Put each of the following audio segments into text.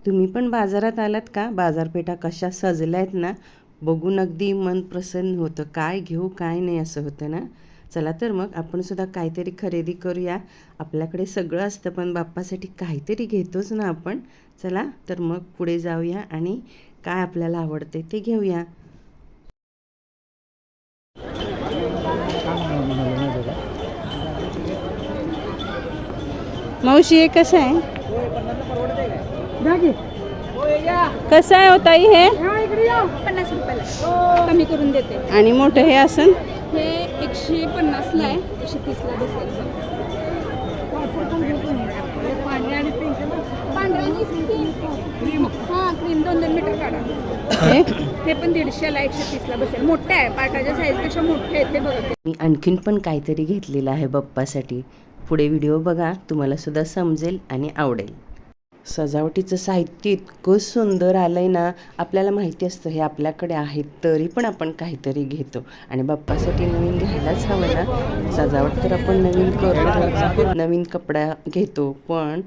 तुम्ही पण बाजारात आलात का? बाजारपेठा कशा सजल्या आहेत ना, बघून अगदी मन प्रसन्न होतं. काय घेऊ काय नाही असं होतं ना. चला तर मग आपण सुद्धा काहीतरी खरेदी करूया. आपल्याकडे सगळं असतं पण बाप्पासाठी काहीतरी घेतोच ना आपण. चला तर मग पुढे जाऊया आणि काय आपल्याला आवडते ते घेऊया. मावशी हे कसं आहे? कसं आहे होता हे? 50 रुपयाला कमी करून देते. आणि मोठं हे असं हे 150ला आहे, 130ला बसेल. पांढरा आणि क्रीम, हां क्रीम 2-2 मीटर काढा. हे पण 150ला 130ला बसेल. मोठे आहे, पाटाच्या साईजपेक्षा मोठे आहेत ते बघा. मी आणखीन पण काहीतरी घेतलेलं आहे बाप्पासाठी. पुढे व्हिडिओ बघा, तुम्हाला सुद्धा समजेल आणि आवडेल. सजावटीचं साहित्य इतकं सुंदर आलं आहे ना. आपल्याला माहिती असतं हे आपल्याकडे आहे, तरी पण आपण काहीतरी घेतो आणि बाप्पासाठी नवीन घ्यायलाच हवं ना. सजावट तर आपण नवीन करतो, नवीन कपडा घेतो, पण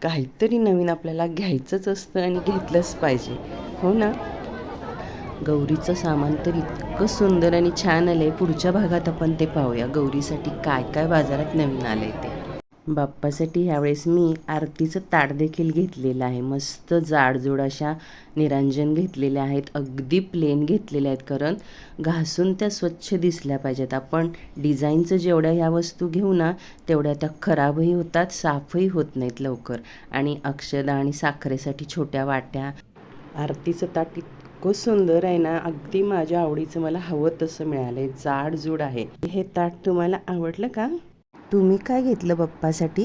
काहीतरी नवीन आपल्याला घ्यायचंच असतं आणि घेतलंच पाहिजे, हो ना. गौरीचं सामान तर इतकं सुंदर आणि छान आलं आहे. पुढच्या भागात आपण ते पाहूया, गौरीसाठी काय काय बाजारात नवीन आलं आहे ते. बाप्पासाठी ह्यावेळेस मी आरतीचं ताट देखील घेतलेलं आहे. मस्त जाडजूड अशा निरांजन घेतलेले आहेत. अगदी प्लेन घेतलेले आहेत, कारण घासून त्या स्वच्छ दिसल्या पाहिजेत. आपण डिझाईनचं जेवढ्या ह्या वस्तू घेऊ ना, तेवढ्या त्या खराबही होतात, साफही होत नाहीत लवकर. आणि अक्षदा आणि साखरेसाठी छोट्या वाट्या. आरतीचं ताट इतकं सुंदर आहे ना, अगदी माझ्या आवडीचं, मला हवं तसं मिळालं आहे. जाडजूड आहे हे ताट. तुम्हाला आवडलं का? तुम्ही काय घेतलं बाप्पासाठी?